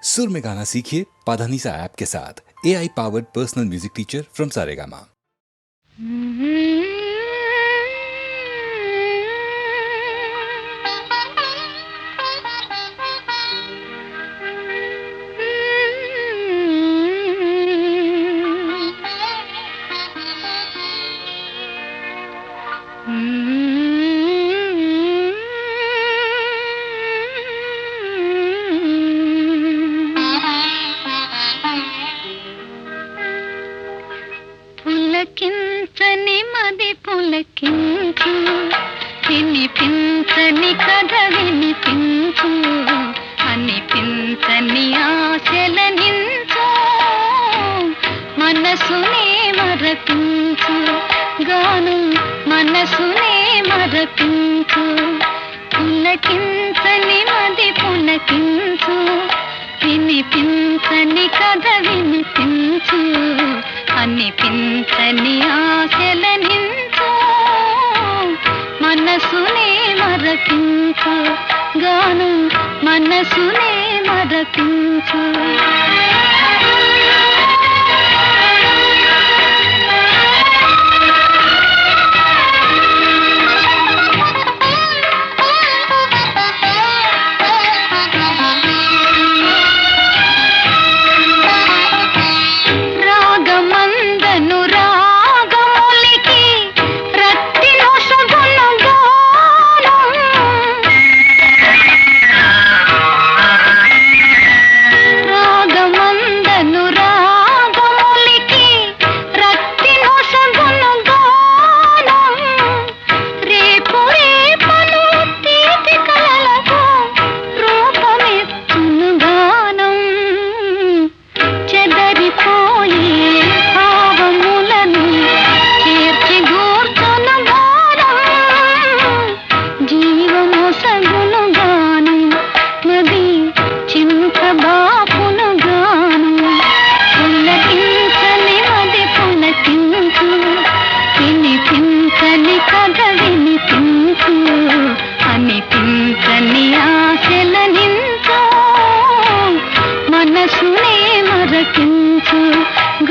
सुर में गाना सीखिए पाधानीसा ऐप के साथ। AI powered personal music teacher from Saregama. పులకించని మది పులకించు, వినిపించని కథ వినిపించు, అనిపించని ఆశలనించు, మనసునే మరపించు, గాను మనసునే మరపించు. పులకించని మది పులకించు, వినిపించని కథ వినిపించు, అనిపించని ఆశలనించు, మనసునే మరపించు, గాను మనసునే మరపించు.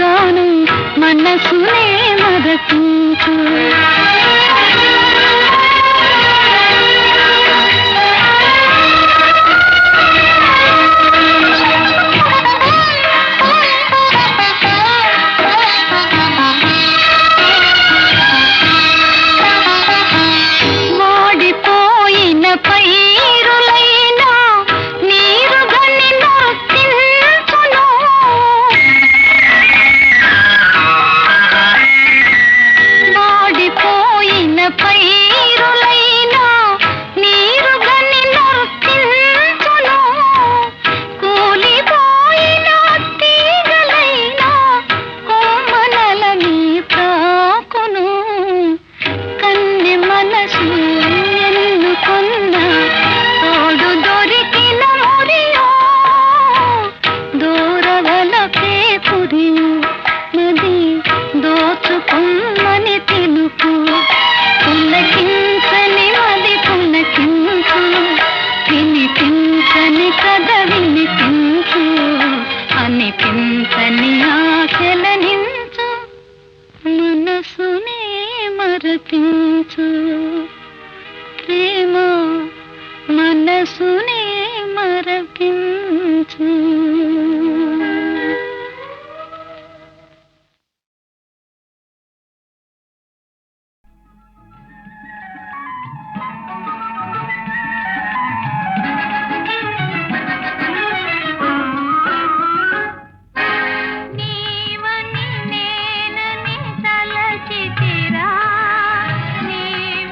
గాను మనసునే మరపించు. వాడిపోయిన పైరులైనా నీరు గని నొక్కించును, వాడిపోయిన పైరులైనా నీరు గని నొక్కించును, కూలిపోయిన తీగలైనా కొమ్మనలని ప్రాకును. కన్నె మనసు ఎన్నుకున్న తోడు దొరికిన మురియో, దూరవలపే పురియు నది దోచుకుమ్మని తెలుపు. పులకించని మది పులకించు, వినిపించని కథ వినిపించు, అనిపించని ఆశలనించు, మనసునే మరపించు. ప్రేమ మనసునే మరపించు. నీవని నేనని తలచితిరా, నీవే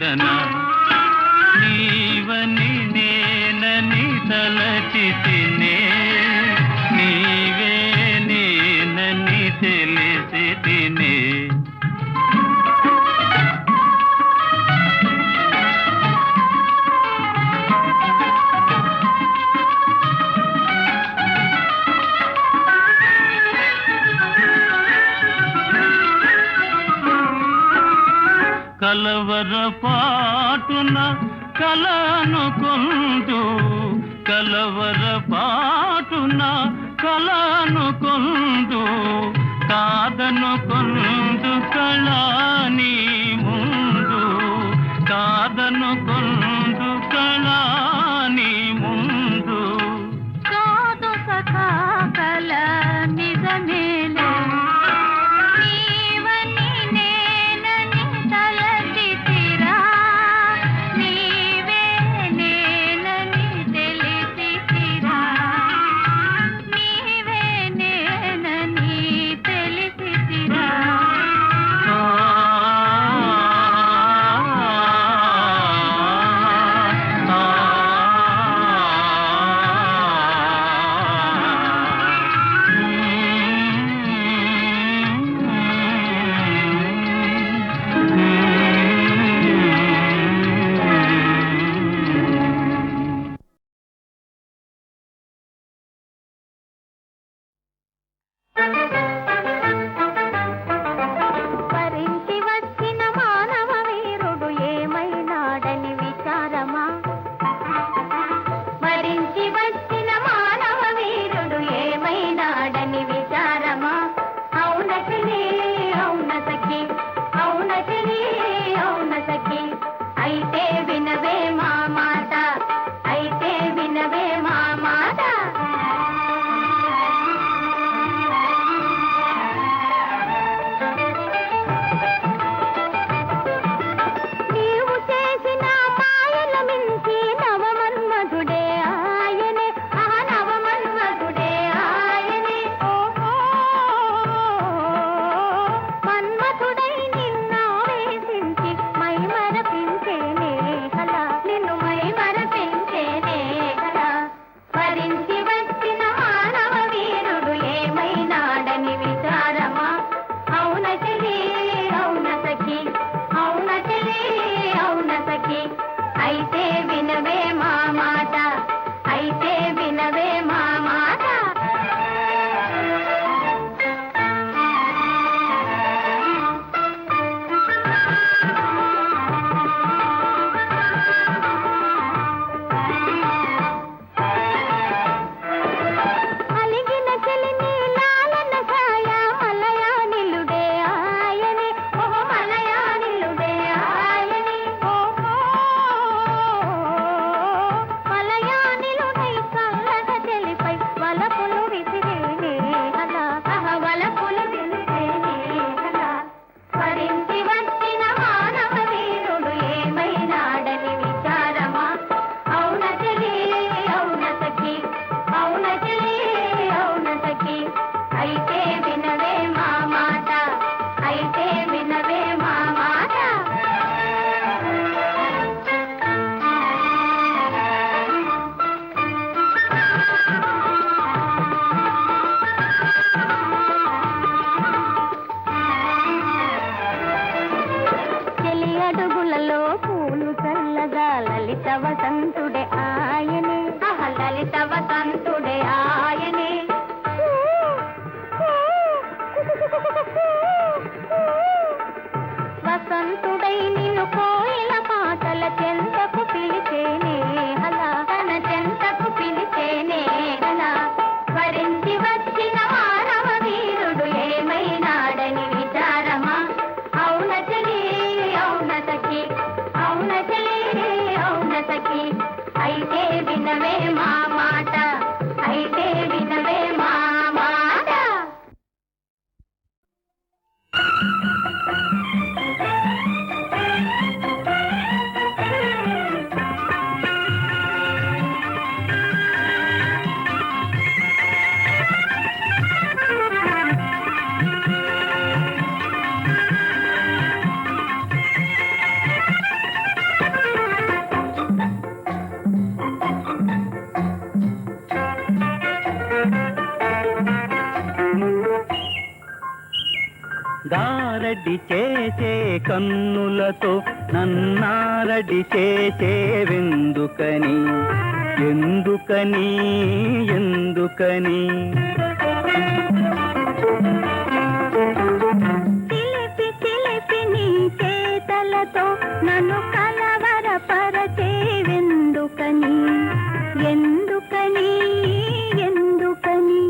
చూడనా నీవని నేనని తలచి తినే నీవే నేనని తెలిసి తినే కలవరపాటున కలనుకొందు కలవరపాటున కలనుకొందు కాదనుకొందు కళాని ముందు కాదనుకొందు కళాని ముందు కాదు సఖా కల నిజమేలే నీవని నేనని తలచితిరా నీవే నేనని తెలిసితిరా నీవే నేనని తెలిసితిరా వరించి వచ్చిన మానవ వీరుడు ఏమైనాడని విచారమా వరించి వచ్చిన మానవ వీరుడు ఏమైనాడని విచారమా అవునటిని అవునతకి అవునటిని అవునతకి అయితే వినవే మా మాట అయితే వినవే మా మాట నీవు చేసిన మాయల మించి నవమన్మధుడే ఆయనే ఆ నవమన్మధుడే ఆయనే ఓహో మన్మధుడై నిన్నావేశించి మై మరపించేనే కలా నిన్ను మై మరపించేనే కలా వరించి వచ్చిన మానవ వీరుడు ఏమైనాడని విచారమా అవునచలి అవునసకి అవునచలి అవునసకి అయితే వినవే మా మాట అయితే వినవే మా మాట అలిగిన చెలిని లాలన ఛాయ మలయానిలుడే ఆయనే ఓహో మలయానిలుడే ఆయనే ఓహో మలయానిలుడై చల్లట చెలిపై వలపులు విసిరేనే కదా వలపులు విసిరేనే కదా వరించి వచ్చిన మానవ వీరుడు ఏమైనాడని విచారమా అవునచలి అవునసకి అవునచలి అవునసకి అయితే వినవే మా మాట అయితే వినవే మా మాట చెలి అడుగులలో పూలు చల్లగా లలిత వసంతుడే ఆయనే లలిత వసంతుడే ఆయనే వసంతుడై నిన్ను కోయిల పాటల చెంతకు పిలిచేనే హలా తన చెంతకు పిలిచేనే హలా వరించి వచ్చిన మానవ వీరుడు ఏమైనాడని విచారమా అవునచలి అవునసకి అవునచలి అవునసకి అయితే వినవే మా మాట అయితే వినవే మా మాట గారడి చేసే కన్నులతో నన్నారడి చేసేవెందుకని ఎందుకని ఎందుకని చిలిపి చిలిపి నీ చేతలతో నన్ను కలవరపరచేవెందుకని ఎందుకని ఎందుకని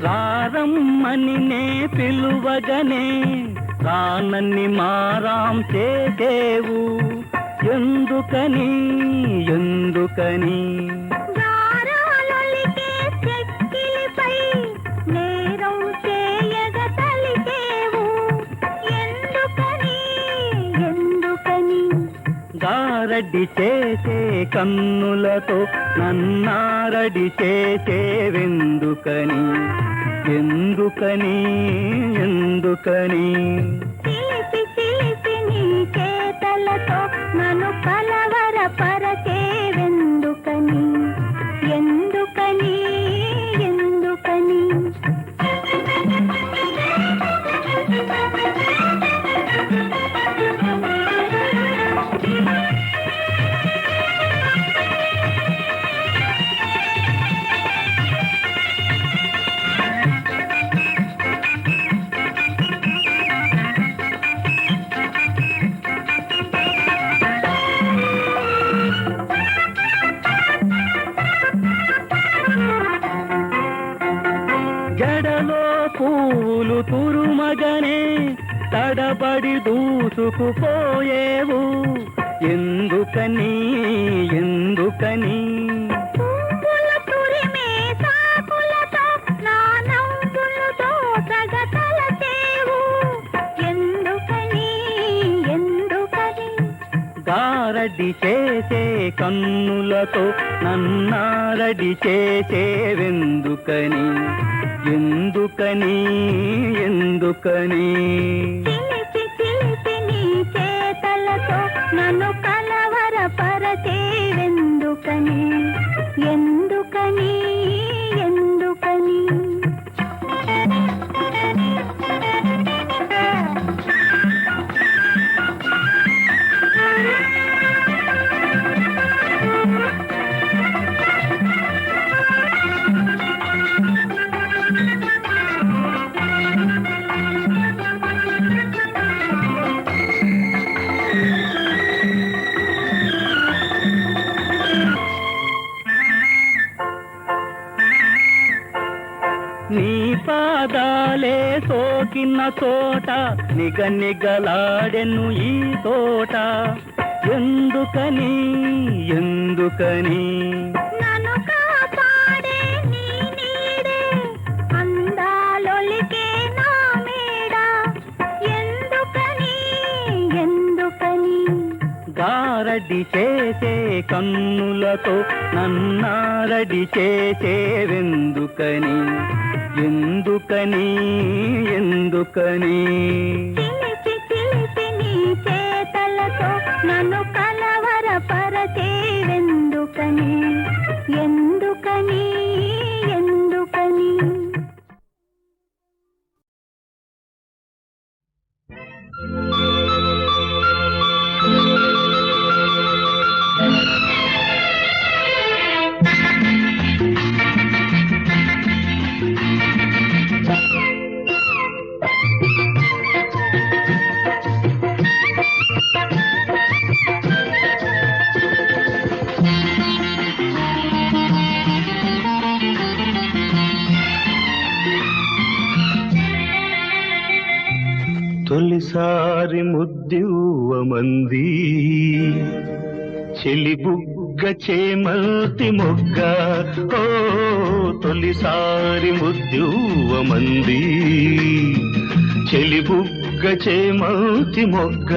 రారమ్మని నే పిలువగనే రానన్ని మారాం చేసేవు ఎందుకని ఎందుకని గారాలొలికే చెక్కిలిపై నేరం చేయగ తలిచేవు ఎందుకని ఎందుకని గారడి చేసే కన్నులతో నన్నారడి చేసేవెందుకని ఎందుకని ఎందుకని చిలిపి చిలిపి నీ చేతలతో నన్ను కలవరపరచేవెందుకని ఎందుకని ఎందుకని జడలో పూలు తురుమగనే తడబడి దూసుకుపోయేవు ఎందుకని ఎందుకని పువ్వుల తురిమే సాకులతో నా నవ్వులు దోసగ తలచేవు ఎందుకని ఎందుకని గారడి చేసే కన్నులతో నన్నారడి చేసేవెందుకని ఎందుకని ఎందుకని చిలిపి చిలిపి నీ చేతలతో నన్ను కలవరపరచేవెందుకని ఎందుకని ఎందుకని నీ పాదాలే సోకిన తోట నిగనిగలాడెను ఈ తోట ఎందుకని ఎందుకని నన్ను కాపాడే నీ నీడే అందాలొలికే నా మేడ ఎందుకని ఎందుకని గారడి చేసే కన్నులతో నన్నారడి చేసేవెందుకని ఎందుకని ఎందుకని చిలిపి చిలిపి నీ చేతలతో నన్ను కలవరపరచేవెందుకని ఎందుకని ఎందుకని తొలిసారి ముద్దివ్వమంది చెలిబుగ్గ చేమల్తి మొగ్గ ఓ తొలిసారి ముద్దివ్వమంది చెలి బుగ్గ చేమౌతి మొగ్గ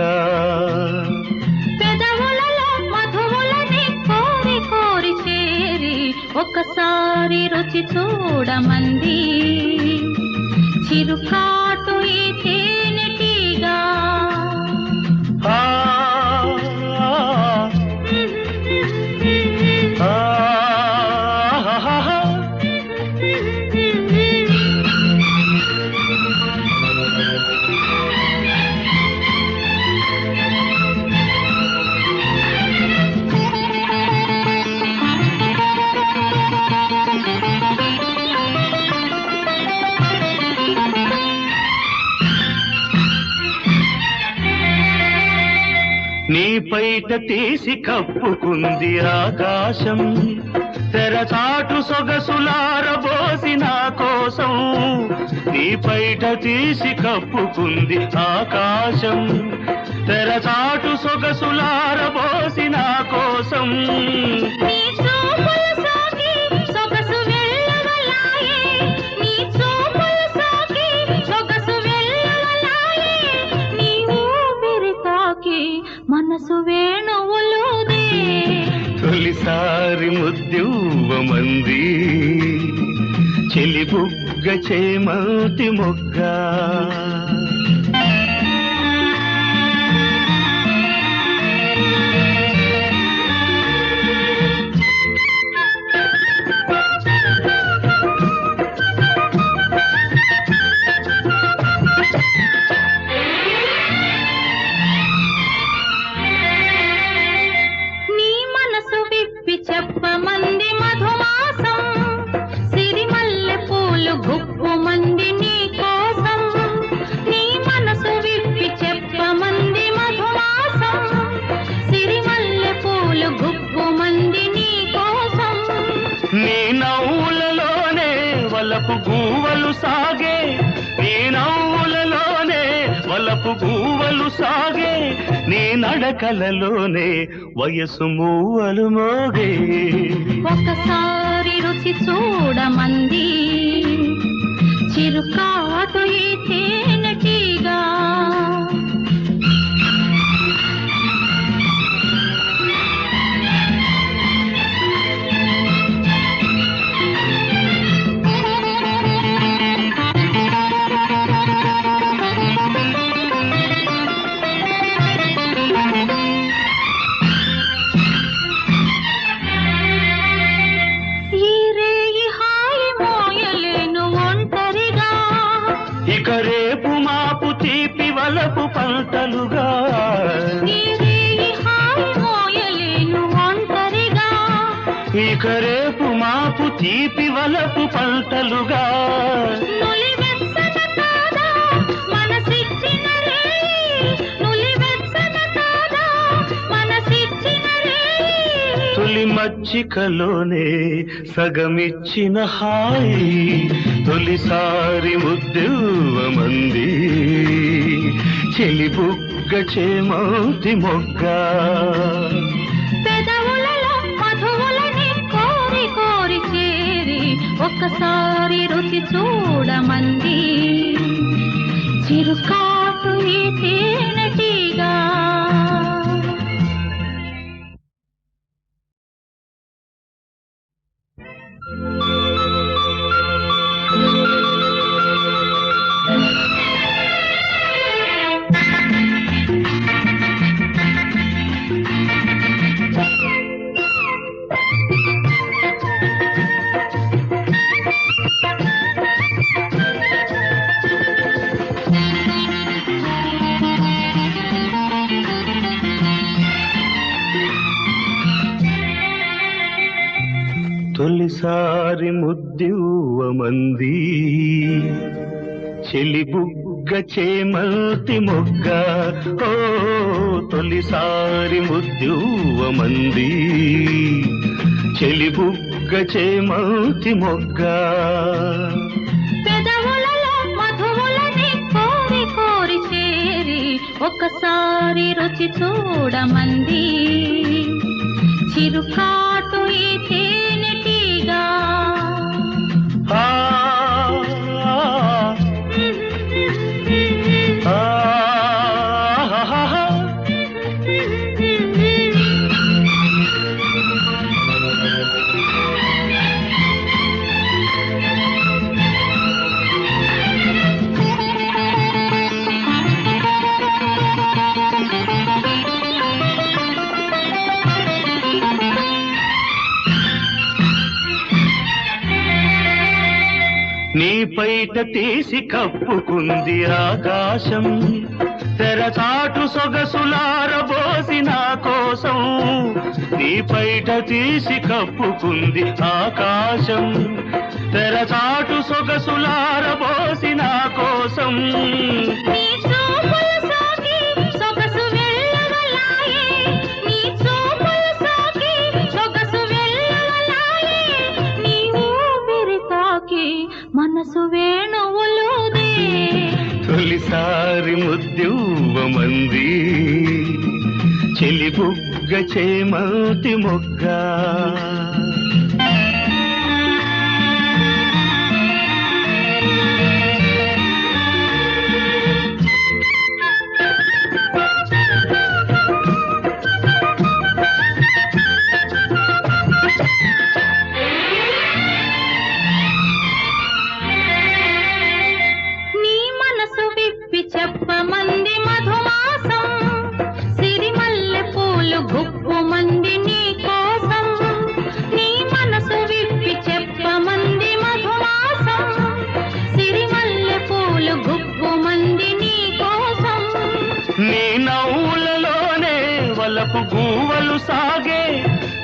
పెదవులలో మధువులని కోరి కోరి చేరి ఒకసారి రుచి చూడమంది చిరుకాటు ఈ తేనెటీగా ఆ, ఆ, ఆ, నీ పైట తీసి కప్పుకుంది ఆకాశం తెరచాటు సొగసులారబోసి నా కోసం నీ పైట తీసి కప్పుకుంది ఆకాశం తెరచాటు సొగసులారబోసి నా కోసం నీ చూపుల సోకి సొగసు వెళ్ళవలాయే నీ చూపుల సోకి సొగసు వెళ్ళవలాయే నీ ఊపిరి తాకి మనసు వేణువులుదే తొలిసారి ముద్దువ్వమంది చెలి బుగ్గ చేమౌతి మొగ్గ నీ మనసు విప్పి చెప్పమంది మధుమాసం సిరిమల్లె పూలు గుప్పుమంది నీ కోసం నీ మనసు విప్పి చెప్పమంది మధుమాసం సిరిమల్లె పూలు గుప్పుమంది నీ కోసం నీ నవ్వులలోనే వలపు గూవలు సాగే నీ నవ్వులలోనే వలపు గూవలు సాగే నీ నడకలలోనే వయసు మూవలు మోగే ఒకసారి రుచి చూడమంది చిరుకాటు ఈ తేనెటీగా ఈ రేయి హాయి మోయలేను ఒంటరిగా ఇక రేపు మాపు తీపి వలపు పంటలుగా ఈ రేయి హాయి మోయలేను ఒంటరిగా ఇక రేపు మాపు తీపి వలపు పంటలుగా నులివెచ్చన కాదా మనసిచ్చిన రేయి నులివెచ్చన కాదా మనసిచ్చిన రేయి తొలి మచ్చికలోనే సగమిచ్చిన హాయి తొలిసారి ముద్దువ్వమంది చెలి బుగ్గ చేమౌతి మొగ్గ పెదవులలో మధువులని కోరి కోరి చేరి ఒక్కసారి రుచి చూడమంది చిరుకాటు ఈ తేనెటీగా తొలిసారి ముద్దువ్వమంది చెలి బుగ్గ చేమౌతి మొగ్గ ఓ తొలిసారి ముద్దువ్వమంది చెలి బుగ్గ చేమౌతి మొగ్గ పెదవులలో మధువులని కోరి కోరి చేరి ఒకసారి రుచి చూడమంది చిరుకాటు ఈ తేనెటీగా ఆ, ఆ, పైట తీసి కప్పుకుంది ఆకాశం, తెరచాటు సొగసులారబోసి నా కోసం. నీ పైట తీసి కప్పుకుంది ఆకాశం, తెరచాటు సొగసులారబోసి నా కోసం. నీ చూపులు సోకి సొగసు వెళ్ళవలాయే, నీ చూపులు సోకి సొగసు వెళ్ళవలాయే, నీ ఊపిరి తాకి మనసు వేణువులుదే. తొలిసారి ముద్దువమంది చెలి బుగ్గ చేమతి మొగ్గ. చెప్పమంది మధుమాసం, సిరిమల్లె పూలు గుప్పుమంది నీ కోసం. నీ మనసు విప్పి చెప్పమంది మధుమాసం, సిరిమల్లె పూలు గుప్పుమంది నీ కోసం. నీ నవ్వులలోనే వలపు గూవలు సాగే,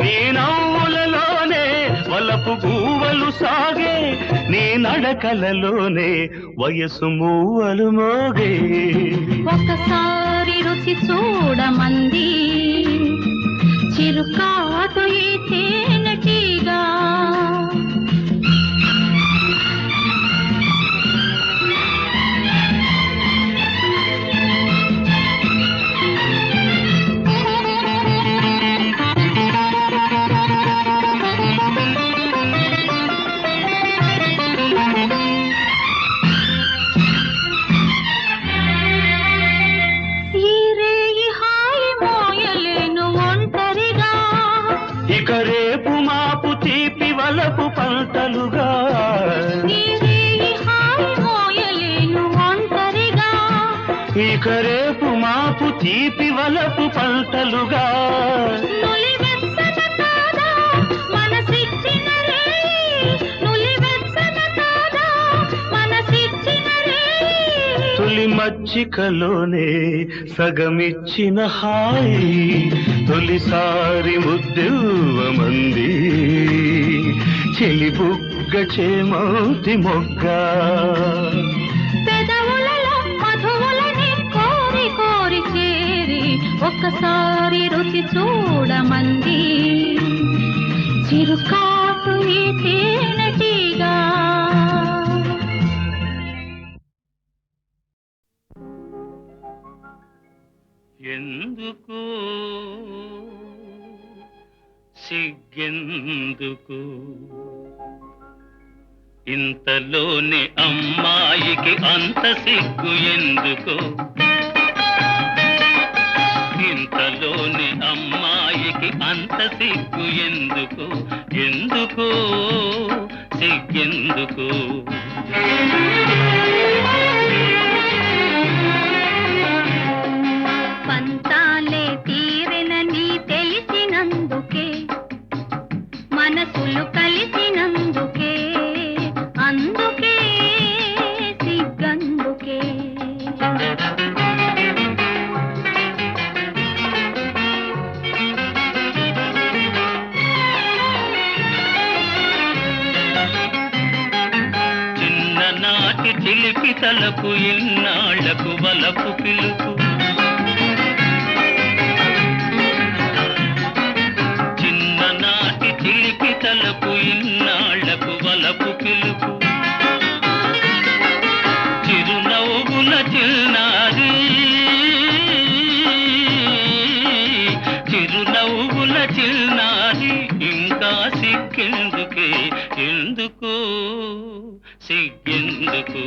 నీ నవ్వులలోనే వలపు గూవలు సాగే, నీ నడకలలోనే వయసు మూవలు మోగే. ఒకసారి రుచి చూడమంది చిరుకాటు ఈ తేనెటీగా. ఇక రేపు మాపు తీపి వలపు పంటలుగా, ఇక రేపు మాపు తీపి వలపు పంటలుగా. తొలి మచ్చికలోనే సగమిచ్చిన హాయి, తొలిసారి ముద్దువమంది చెలి బుగ్గ చేమతి మొగ్గ. పెదవులలో మధువులని కోరి కోరి చేరి ఒకసారి రుచి చూడమంది చిరుకాటు ఈ తేనెటీగా. ఎందుకు సిగ్గెందుకు, ఇంతలోని అమ్మాయికి అంత సిగ్గు ఎందుకు, ఇంతలోని అమ్మాయికి అంత సిగ్గు ఎందుకు, ఎందుకు సిగ్గెందుకు. పంతాలే తీరెనని తెలిసినందుకే, మనసులు కలిసినందుకే, అందుకే సిగ్గందుకే. చిన్ననాటి చిలిపి తలపు ఇన్నాళ్లకు వలపు పిలుపు, చిన్ననాటి చిలిపి తలపు ఇన్నాళ్లకు వలపు పిలుపు. చిరునవ్వుల చిన్నారి, చిరునవ్వుల చిన్నారి, ఇంకా సిగ్గెందుకే, ఎందుకు సిగ్గెందుకు.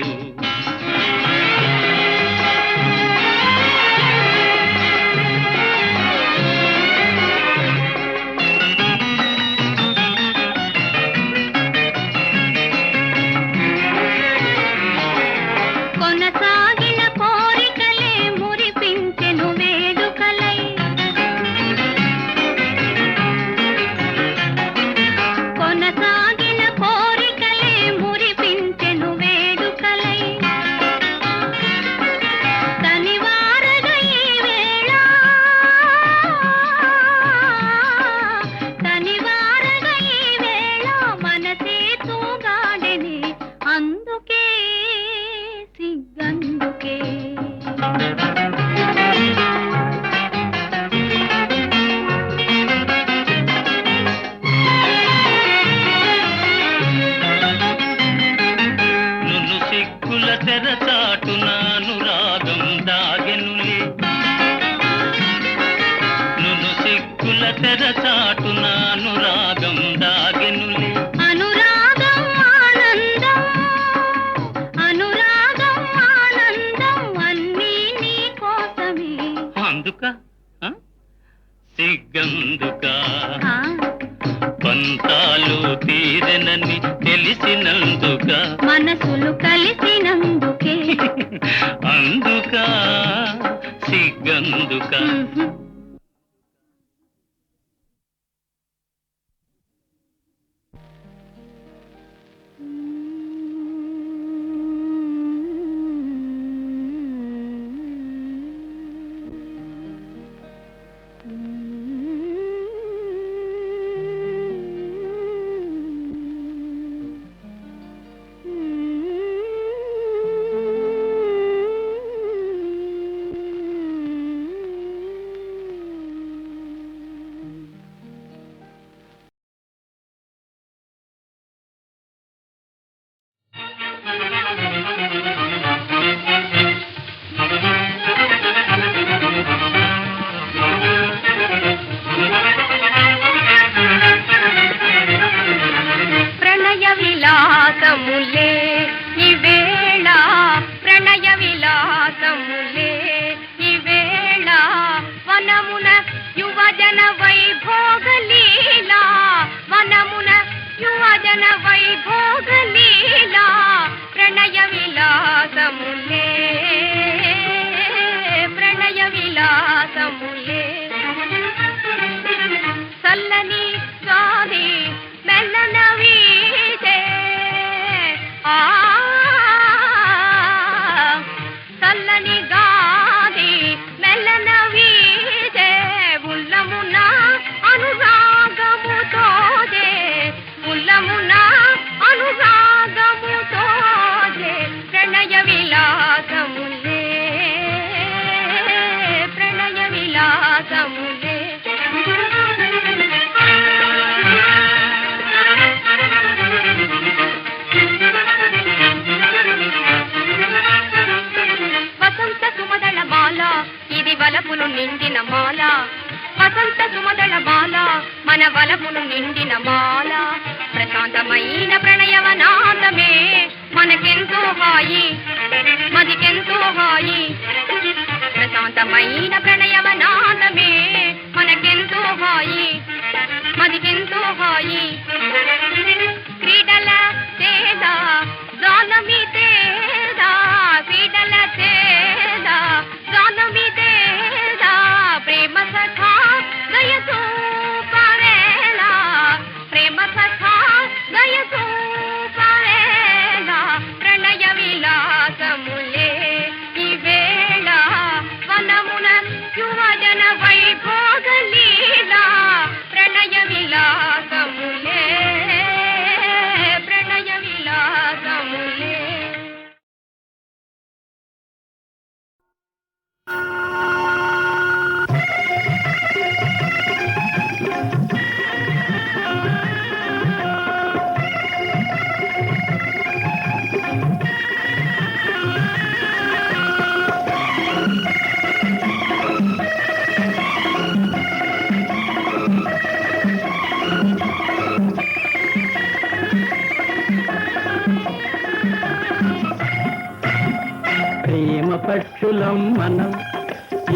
కొనసాగిన కోరికలే మురిపించెను వేడుకలై, కొనసాగిన కోరికలే మురిపించెను వేడుకలై. సిగ్గుల తెరచాటున అనురాగం దాగెనులే. అనురాగం ఆనందం అనురాగం ఆనందం అన్నీ నీ కోసమే. అందుక సిగ్గందుక ఆ, పంతాలు తీరెనని తెలిసినందుక మనసులు కలిసినందుకే. అందుక సిగ్గందుక. మ్హూ. ప్రణయ విలాసములే ఇవేళ ప్రణయ విలాసములే ఇవేళ వనమున యువజన వైభోగలీలా వనమున యువజన వైభోగలీలా ప్రణయ విలాసములే ప్రణయ విలాసములే. చల్లని గాలి మెల్లన వీచే చల్లని గాలి మెల్లన వీచే ఉల్లమున అనురాగము తోజే ఉల్లమున అనురాగము తోజే ప్రణయ విలాసములే ప్రణయ విలాసములే. వసంత సుమదళ మాల ఇది వలపులు నిండిన మాల వసంత సుమదళ మాల మన వలపులు నిండిన మాల ప్రశాంతమైన ప్రణయవనాదమే మనకెంతో హాయి మదికెంతో హాయి ప్రశాంతమైన ప్రణయవనాదమే మనకెంతో హాయి మదికెంతో హాయి. క్రీడల తేదా గానమి తేదా క్రీడల తేదా గానమి తేదా ప్రేమ సఖా గయసు పరేలా ప్రేమ సఖా గయసు పరేలా ప్రణయ విలాసములే ఇవేళ వనమున యువజన వైభోగలీలా ప్రణయ విలాసములే ప్రణయ విలాసములే. ప్రేమ పక్షులం మనం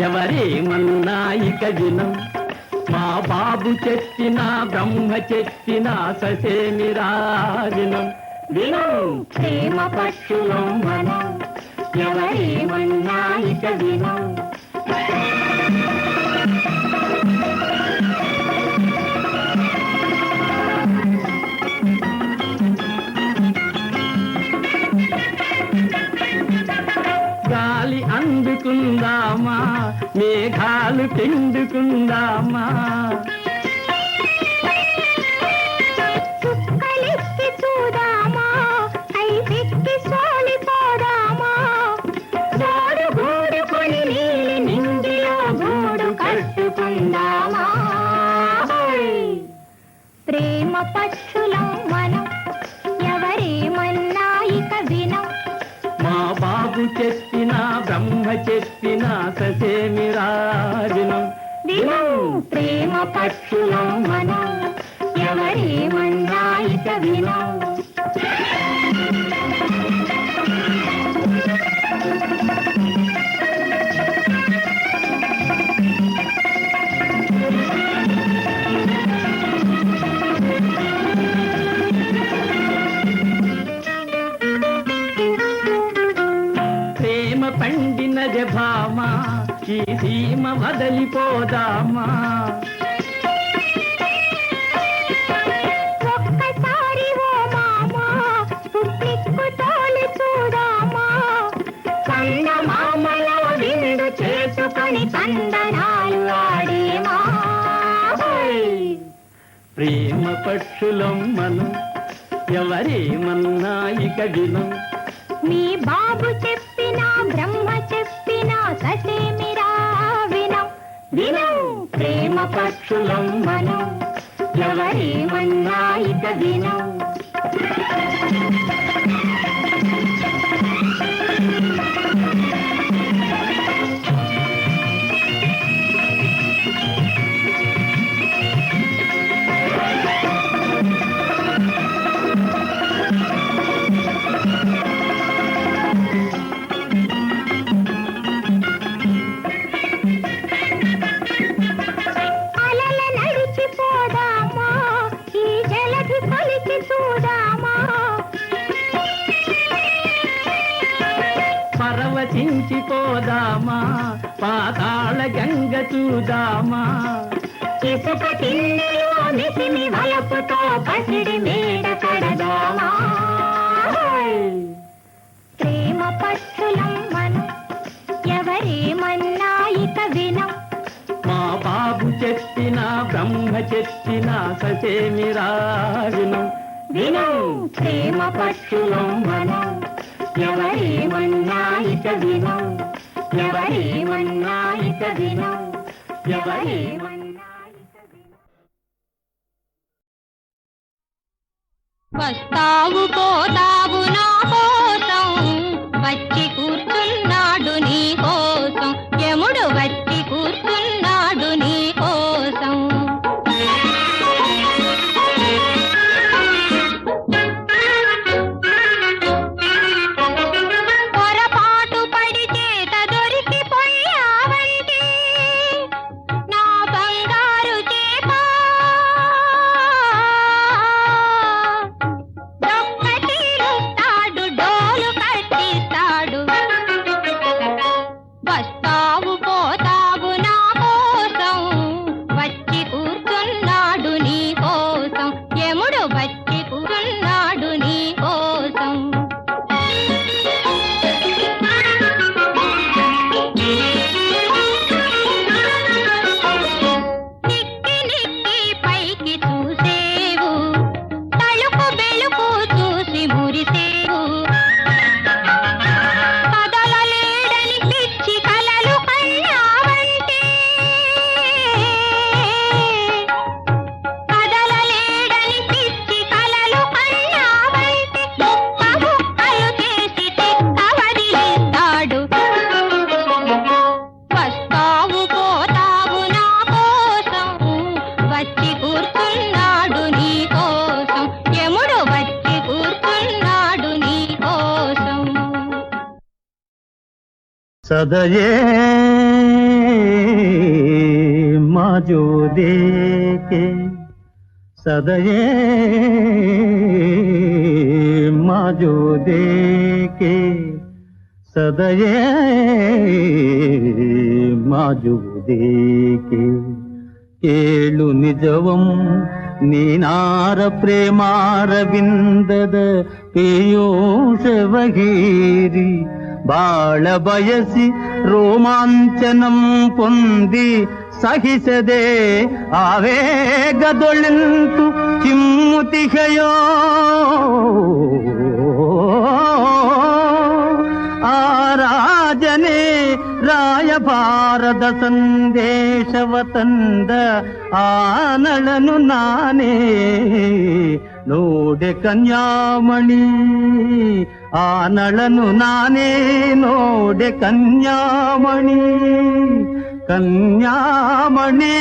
ఎవరేమన్నా ఇక వినం మా బాబు చెప్పిన బ్రహ్మ చెప్పిన ససేమిరా వినం వినం. ప్రేమ పక్షులం మనం ఎవరేమన్నా ఇక వినం. గాలి అందుకుందామా మేఘాలు పిండుకుందామా చుక్కలెక్కి చూడామా ఐసెక్కి సోలిపోదామా గోడు గూడుకొని నీలి నిండిలో గూడు కట్టుకుందామా. ప్రేమ పక్షులం మనం ఎవరేమన్నా ఇక వినం మా బాబు చెప్పిన బ్రహ్మ చెప్పిన ససేమిరా వినం వినం. ప్రేమ పక్షులం మనం ఎవరేమన్నా ఇక వినం. ప్రేమ పండినది భామ ఈ సీమ వదలిపోదామా. ఒక్కసారి ఓ మామా పుట్టిక్కు తోలి చూడామా. చందమామలో విందు చేసుకొని చందనాలు ఆడేమా. ప్రేమ పక్షులం మనం ఎవరేమన్నా ఇక వినం. మీ బాబు చెప్పినా బ్రహ్మ చెప్పినా ససేమిరా వినం. వినం ప్రేమ పక్షులం మనం ఎవరేమన్నా ఇక వినం. అలల నడిచిపోదామా ఈ జలధి కొలిచి చూడామా. పరవశించిపోదామా పాతాళ గంగ చూదామా. ఇసుక తిన్నెలో మిసిమి వలపుతో పసిడి మేడ కడదామా. ప్రేమ పక్షులం మనం ఎవరేమన్నా ఇక వినం. మా బాబు చెప్పినా బ్రహ్మ చెప్పినా ససేమిరా వినం. వినం ప్రేమ పక్షులం మనం ఎవరేమన్నా ఇక వినం. ఎవరేమన్నా ఇక వినం. ఎవరేమన్నా ఇక వినం. వస్తావు పోతావు నా కోసం వచ్చి కూర్చున్నాడు నీ కోసం యముడు వచ్చి కూర్చున్నాడు నీ కోసం. పొరపాటు పడి చేత దొరికిపోయావంటే నా బంగారు చేప దొక్క తీరుస్తాడు డోలు కట్టిస్తాడు. వస్తావు పోతావు నా కోసం వచ్చి కూర్చున్నాడు నీ కోసం యముడు వచ్చి కూర్చున్నాడు నీ కోసం. నిక్కి నిక్కి పైకి చూసేవు తలుపు బెలుపు చూసి మురిసేవు. కదలలేడని పిచ్చి కలలు కన్నావంటే కదలలేడని పిచ్చి కలలు కన్నావంటే ముక్క ముక్కలు చేసి తెక్క వదిలిస్తాడు. వస్తావు పోతావు నా కోసం వచ్చి కూర్చున్నాడు నీ కోసం యముడు వచ్చి కూర్చున్నాడు నీ కోసం. సదయే మాజో దేకే సదయే మాజో దేకే సదయే మాజో దేకే. ಕೇಳು ನಿಜವಂ ನೀನಾರ ಪ್ರೇಮಾರ ಬಿಂದದ ಪೀಯೂಷವಗೀರಿ ಬಾಳ ಬಯಸಿ ರೋಮಾಂಚನಂ ಪೊಂದಿ ಸಹಿಸದೆ ಆವೇಗದೊಳಿಂತು ಚಿಮ್ಮುತಿಗೆಯೋ. ಆ ರಾಜನೇ ರಾಯಭಾರದ ಸಂದೇಶವ ತಂದ ಆನಳನು ನಾನೇ ನೋಡೆ ಕನ್ಯಾಮಣಿ. ಆನಳನು ನಾನೇ ನೋಡೆ ಕನ್ಯಾಮಣಿ. కన్యామణి